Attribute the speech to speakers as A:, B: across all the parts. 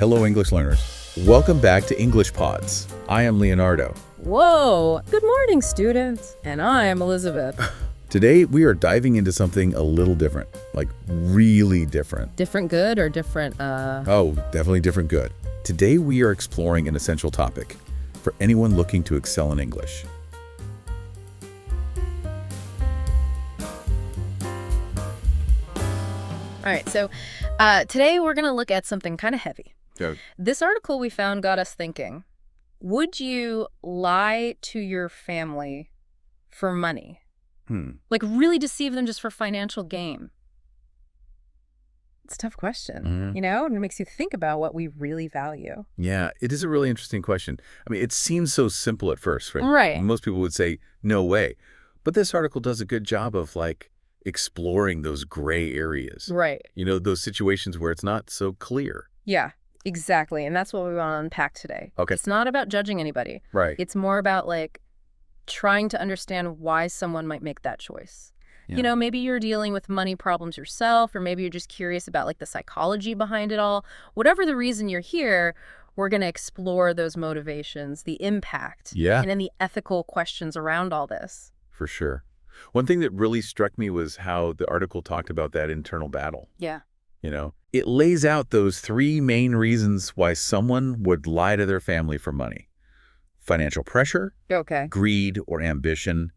A: Hello, English learners. Welcome back to English Pods. I am Leonardo.
B: Whoa! Good morning, students. And I'm Elizabeth.
A: Today, we are diving into something a little different, like really different.
B: Different good or different,
A: Oh, definitely different good. Today, we are exploring an essential topic for anyone looking to excel in English.
B: All right, so today we're going to look at something kind of heavy.
A: Yeah.
B: This article we found got us thinking, would you lie to your family for money? Like really deceive them just for financial gain? It's a tough question, you know? And it makes you think about what we really value.
A: Yeah, it is a really interesting question. I mean, it seems so simple at first, right?
B: Right.
A: Most people would say, no way. But this article does a good job of, exploring those gray areas.
B: Right.
A: You know, those situations where it's not so clear.
B: Yeah, exactly. And that's what we want to unpack today.
A: Okay.
B: It's not about judging anybody.
A: Right.
B: It's more about, trying to understand why someone might make that choice.
A: Yeah.
B: You know, maybe you're dealing with money problems yourself, or maybe you're just curious about, the psychology behind it all. Whatever the reason you're here, we're going to explore those motivations, the impact,
A: Yeah.
B: and then the ethical questions around all this.
A: For sure. One thing that really struck me was how the article talked about that internal battle.
B: Yeah.
A: You know, it lays out those three main reasons why someone would lie to their family for money: financial pressure,
B: Okay.
A: greed or ambition,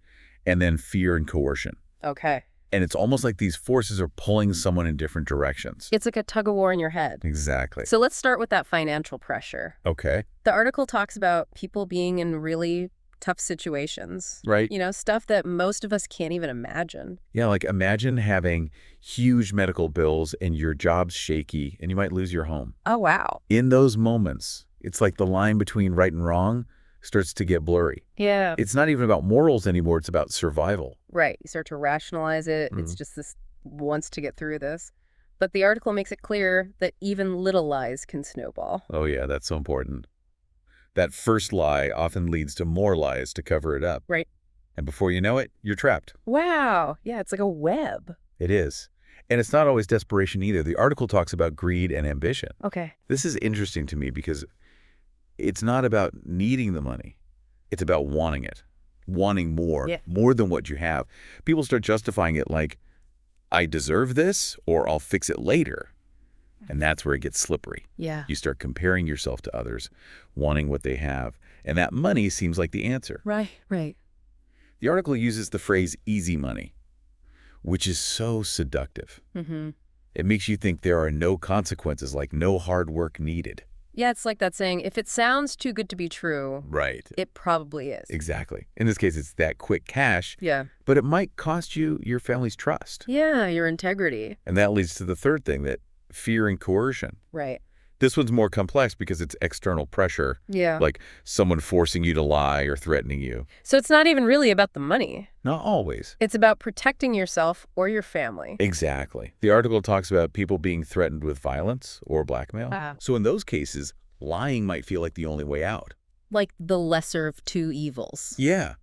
A: and then fear and coercion.
B: Okay.
A: And it's almost like these forces are pulling someone in different directions.
B: It's like a tug of war in your head.
A: Exactly.
B: So let's start with that financial pressure.
A: Okay.
B: The article talks about people being in really tough situations.
A: Right.
B: You know, stuff that most of us can't even imagine.
A: Yeah, imagine having huge medical bills and your job's shaky and you might lose your home.
B: Oh, wow.
A: In those moments, it's like the line between right and wrong starts to get blurry.
B: Yeah.
A: It's not even about morals anymore. It's about survival.
B: Right. You start to rationalize it. It's just this wants to get through this. But the article makes it clear that even little lies can snowball.
A: Oh, yeah, that's so important. That first lie often leads to more lies to cover it up.
B: Right.
A: And before you know it, you're trapped.
B: Wow. Yeah, it's like a web.
A: It is. And it's not always desperation either. The article talks about greed and ambition.
B: Okay.
A: This is interesting to me because it's not about needing the money. It's about wanting it, wanting more, more than what you have. People start justifying it like, I deserve this or I'll fix it later. And that's where it gets slippery.
B: Yeah.
A: You start comparing yourself to others, wanting what they have. And that money seems like the answer.
B: Right.
A: The article uses the phrase easy money, which is so seductive. It makes you think there are no consequences, like no hard work needed.
B: Yeah, it's like that saying, if it sounds too good to be true,
A: Right.
B: it probably is.
A: Exactly. In this case, it's that quick cash.
B: Yeah.
A: But it might cost you your family's trust.
B: Yeah, your integrity.
A: And that leads to the third thing, that fear and coercion.
B: Right.
A: This one's more complex because it's external pressure.
B: Yeah.
A: Like someone forcing you to lie or threatening you.
B: So it's not even really about the money.
A: Not always.
B: It's about protecting yourself or your family.
A: Exactly. The article talks about people being threatened with violence or blackmail.
B: Wow.
A: So in those cases, lying might feel like the only way out.
B: Like the lesser of two evils.
A: Yeah.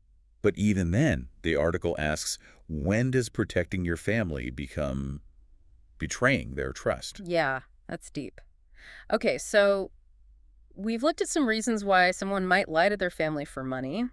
A: But even then, the article asks, when does protecting your family become betraying their trust?
B: Yeah, that's deep. Okay, so we've looked at some reasons why someone might lie to their family for money.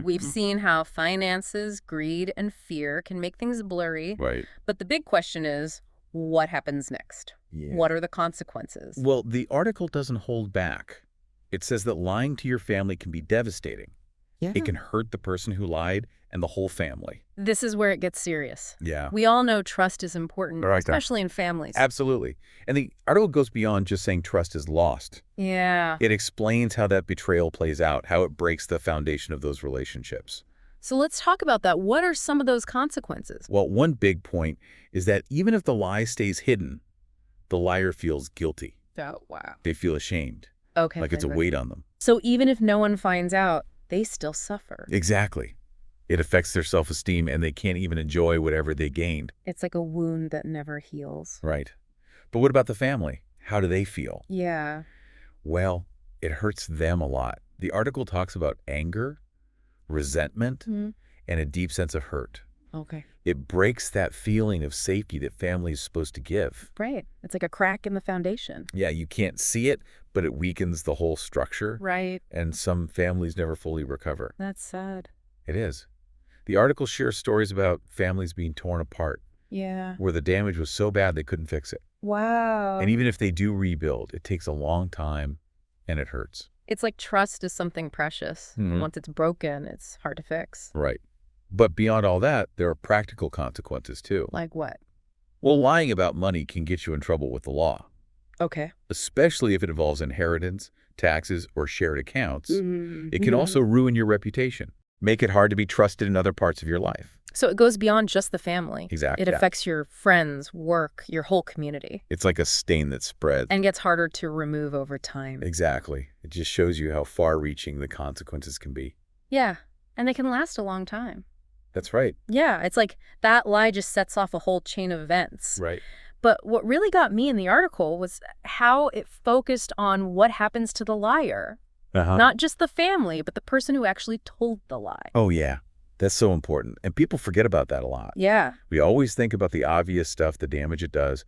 B: We've seen how finances, greed, and fear can make things blurry.
A: Right.
B: But the big question is, what happens next?
A: Yeah.
B: What are the consequences?
A: Well, the article doesn't hold back. It says that lying to your family can be devastating.
B: Yeah.
A: It can hurt the person who lied and the whole family.
B: This is where it gets serious.
A: Yeah.
B: We all know trust is important,
A: Right.
B: especially in families.
A: Absolutely. And the article goes beyond just saying trust is lost.
B: Yeah.
A: It explains how that betrayal plays out, how it breaks the foundation of those relationships.
B: So let's talk about that. What are some of those consequences?
A: Well, one big point is that even if the lie stays hidden, the liar feels guilty.
B: Oh, wow.
A: They feel ashamed,
B: Okay.
A: like it's a weight on them.
B: So even if no one finds out, they still suffer.
A: Exactly. It affects their self-esteem and they can't even enjoy whatever they gained.
B: It's like a wound that never heals.
A: Right. But what about the family? How do they feel?
B: Yeah.
A: Well, it hurts them a lot. The article talks about anger, resentment, and a deep sense of hurt.
B: Okay.
A: It breaks that feeling of safety that family is supposed to give.
B: Right. It's like a crack in the foundation.
A: Yeah, you can't see it, but it weakens the whole structure.
B: Right.
A: And some families never fully recover.
B: That's sad.
A: It is. The article shares stories about families being torn apart.
B: Yeah.
A: Where the damage was so bad they couldn't fix it.
B: Wow.
A: And even if they do rebuild, it takes a long time and it hurts.
B: It's like trust is something precious. Once it's broken, it's hard to fix.
A: Right. But beyond all that, there are practical consequences too.
B: Like what?
A: Well, lying about money can get you in trouble with the law.
B: Okay.
A: Especially if it involves inheritance, taxes, or shared accounts. It can also ruin your reputation, make it hard to be trusted in other parts of your life.
B: So it goes beyond just the family.
A: Exactly.
B: It affects your friends, work, your whole community.
A: It's like a stain that spreads.
B: And gets harder to remove over time.
A: Exactly. It just shows you how far-reaching the consequences can be.
B: Yeah. And they can last a long time.
A: That's right.
B: Yeah. It's like that lie just sets off a whole chain of events.
A: Right.
B: But what really got me in the article was how it focused on what happens to the liar. Not just the family, but the person who actually told the lie.
A: Oh, yeah. That's so important. And people forget about that a lot.
B: Yeah.
A: We always think about the obvious stuff, the damage it does.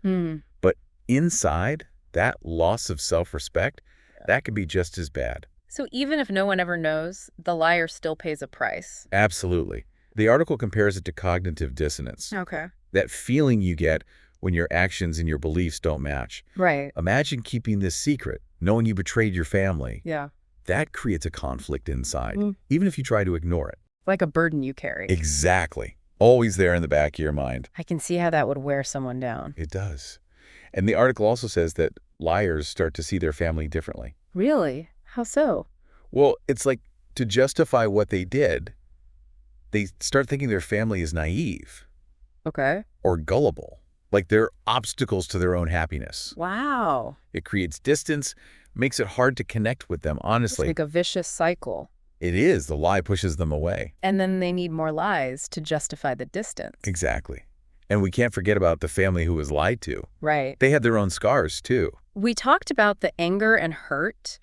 A: But inside, that loss of self-respect, that could be just as bad.
B: So even if no one ever knows, the liar still pays a price.
A: Absolutely. The article compares it to cognitive dissonance.
B: Okay.
A: That feeling you get when your actions and your beliefs don't match.
B: Right.
A: Imagine keeping this secret, knowing you betrayed your family.
B: Yeah.
A: That creates a conflict inside, even if you try to ignore it.
B: Like a burden you carry.
A: Exactly. Always there in the back of your mind.
B: I can see how that would wear someone down.
A: It does. And the article also says that liars start to see their family differently.
B: Really? How so?
A: Well, it's like to justify what they did, they start thinking their family is naive.
B: Okay.
A: Or gullible. Like they're obstacles to their own happiness.
B: Wow.
A: It creates distance, makes it hard to connect with them, honestly.
B: It's like a vicious cycle.
A: It is. The lie pushes them away.
B: And then they need more lies to justify the distance.
A: Exactly. And we can't forget about the family who was lied to.
B: Right.
A: They had their own scars, too.
B: We talked about the anger and hurt,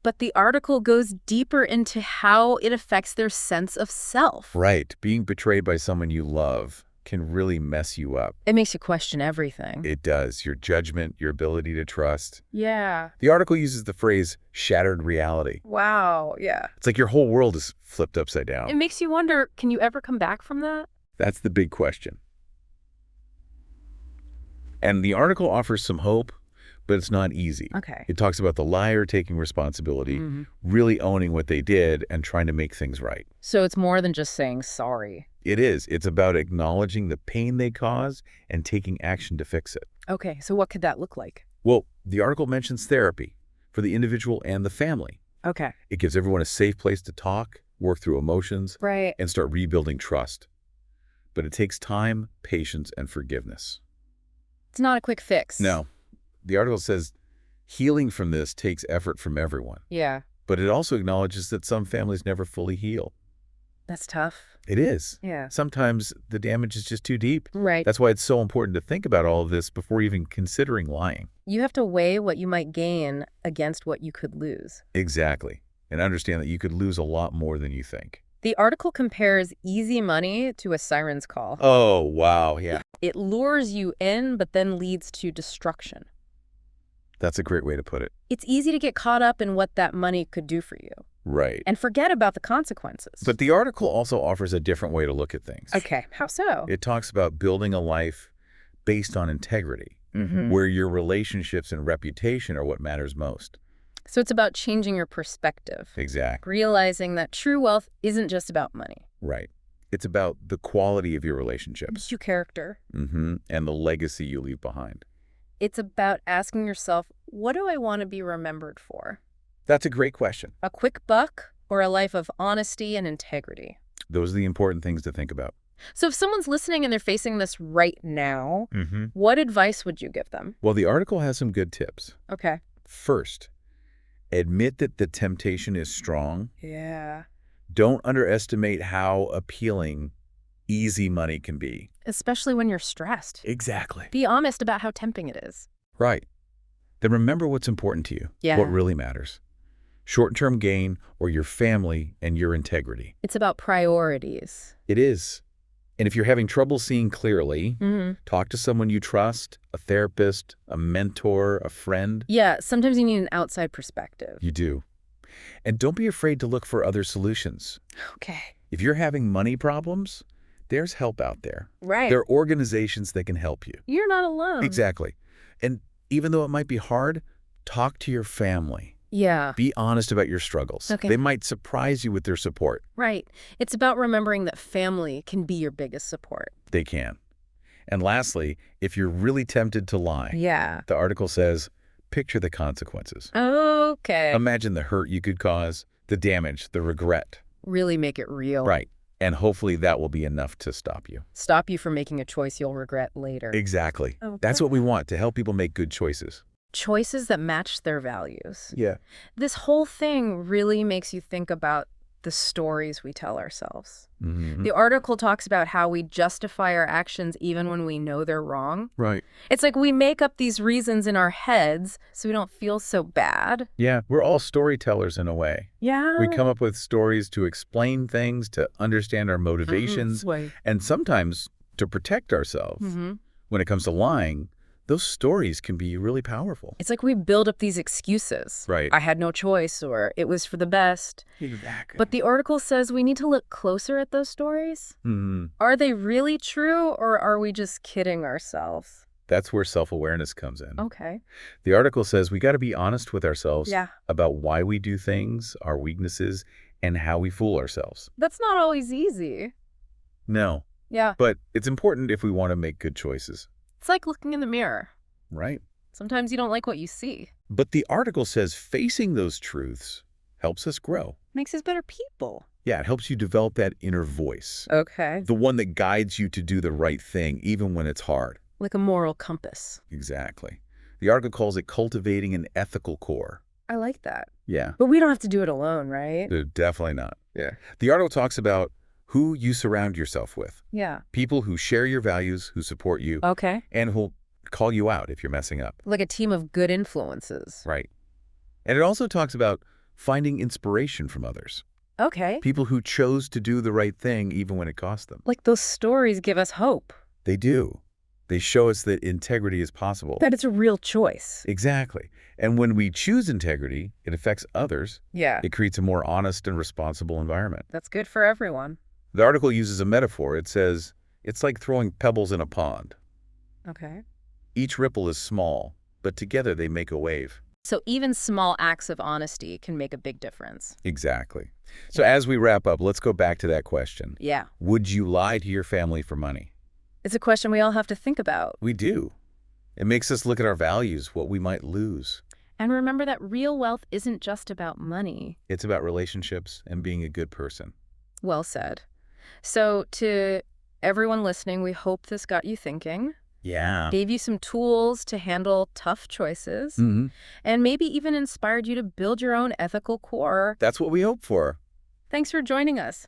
B: but the article goes deeper into how it affects their sense of self.
A: Right. Being betrayed by someone you love can really mess you up.
B: It makes you question everything.
A: It does. Your judgment, your ability to trust.
B: Yeah.
A: The article uses the phrase shattered reality.
B: Wow. Yeah.
A: It's like your whole world is flipped upside down.
B: It makes you wonder, can you ever come back from that?
A: That's the big question. And the article offers some hope, but it's not easy.
B: Okay.
A: It talks about the liar taking responsibility, really owning what they did, and trying to make things right.
B: So it's more than just saying sorry.
A: It is. It's about acknowledging the pain they cause and taking action to fix it.
B: Okay, so what could that look like?
A: Well, the article mentions therapy for the individual and the family.
B: Okay.
A: It gives everyone a safe place to talk, work through emotions,
B: Right.
A: and start rebuilding trust. But it takes time, patience, and forgiveness.
B: It's not a quick fix.
A: No. The article says healing from this takes effort from everyone.
B: Yeah.
A: But it also acknowledges that some families never fully heal.
B: That's tough.
A: It is.
B: Yeah.
A: Sometimes the damage is just too deep.
B: Right.
A: That's why it's so important to think about all of this before even considering lying.
B: You have to weigh what you might gain against what you could lose.
A: Exactly. And understand that you could lose a lot more than you think.
B: The article compares easy money to a siren's call.
A: Oh, wow. Yeah.
B: It lures you in, but then leads to destruction.
A: That's a great way to put it.
B: It's easy to get caught up in what that money could do for you.
A: Right.
B: And forget about the consequences.
A: But the article also offers a different way to look at things.
B: Okay, how so?
A: It talks about building a life based on integrity, where your relationships and reputation are what matters most.
B: So it's about changing your perspective.
A: Exactly.
B: Realizing that true wealth isn't just about money.
A: Right. It's about the quality of your relationships.
B: Your character.
A: And the legacy you leave behind.
B: It's about asking yourself, what do I want to be remembered for?
A: That's a great question.
B: A quick buck or a life of honesty and integrity?
A: Those are the important things to think about.
B: So if someone's listening and they're facing this right now, what advice would you give them?
A: Well, the article has some good tips.
B: Okay.
A: First, admit that the temptation is strong.
B: Yeah.
A: Don't underestimate how appealing easy money can be.
B: Especially when you're stressed.
A: Exactly.
B: Be honest about how tempting it is.
A: Right. Then remember what's important to you.
B: Yeah.
A: What really matters. Short-term gain or your family and your integrity.
B: It's about priorities.
A: It is. And if you're having trouble seeing clearly, talk to someone you trust, a therapist, a mentor, a friend.
B: Yeah, sometimes you need an outside perspective.
A: You do. And don't be afraid to look for other solutions.
B: Okay.
A: If you're having money problems, there's help out there.
B: Right.
A: There are organizations that can help you.
B: You're not alone.
A: Exactly. And even though it might be hard, talk to your family.
B: Yeah.
A: Be honest about your struggles.
B: Okay.
A: They might surprise you with their support.
B: Right. It's about remembering that family can be your biggest support.
A: They can. And lastly, if you're really tempted to lie, the article says, picture the consequences.
B: Okay.
A: Imagine the hurt you could cause, the damage, the regret.
B: Really make it real.
A: Right. And hopefully that will be enough to stop you.
B: Stop you from making a choice you'll regret later.
A: Exactly.
B: Okay.
A: That's what we want, to help people make good choices.
B: Choices that match their values.
A: Yeah.
B: This whole thing really makes you think about the stories we tell ourselves. The article talks about how we justify our actions even when we know they're wrong.
A: Right.
B: It's like we make up these reasons in our heads so we don't feel so bad.
A: Yeah, we're all storytellers in a way.
B: Yeah.
A: We come up with stories to explain things, to understand our motivations, and sometimes to protect ourselves. When it comes to lying, those stories can be really powerful.
B: It's like we build up these excuses.
A: Right.
B: I had no choice, or it was for the best.
A: Exactly.
B: But the article says we need to look closer at those stories. Are they really true, or are we just kidding ourselves?
A: That's where self-awareness comes in.
B: Okay.
A: The article says we got to be honest with ourselves
B: Yeah.
A: about why we do things, our weaknesses, and how we fool ourselves.
B: That's not always easy.
A: No.
B: Yeah.
A: But it's important if we want to make good choices.
B: It's like looking in the mirror.
A: Right.
B: Sometimes you don't like what you see.
A: But the article says facing those truths helps us grow.
B: Makes us better people.
A: Yeah, it helps you develop that inner voice.
B: Okay.
A: The one that guides you to do the right thing, even when it's hard.
B: Like a moral compass.
A: Exactly. The article calls it cultivating an ethical core.
B: I like that.
A: Yeah.
B: But we don't have to do it alone, right?
A: Definitely not. Yeah. The article talks about who you surround yourself with.
B: Yeah.
A: People who share your values, who support you,
B: Okay.
A: and who'll call you out if you're messing up.
B: Like a team of good influences.
A: Right. And it also talks about finding inspiration from others.
B: Okay.
A: People who chose to do the right thing even when it cost them.
B: Like those stories give us hope.
A: They do. They show us that integrity is possible.
B: That it's a real choice.
A: Exactly. And when we choose integrity, it affects others.
B: Yeah.
A: It creates a more honest and responsible environment.
B: That's good for everyone.
A: The article uses a metaphor. It says, it's like throwing pebbles in a pond.
B: Okay.
A: Each ripple is small, but together they make a wave.
B: So even small acts of honesty can make a big difference.
A: Exactly. So as we wrap up, let's go back to that question.
B: Yeah.
A: Would you lie to your family for money?
B: It's a question we all have to think about.
A: We do. It makes us look at our values, what we might lose.
B: And remember that real wealth isn't just about money.
A: It's about relationships and being a good person.
B: Well said. So to everyone listening, we hope this got you thinking.
A: Yeah.
B: Gave you some tools to handle tough choices. And maybe even inspired you to build your own ethical core.
A: That's what we hope for.
B: Thanks for joining us.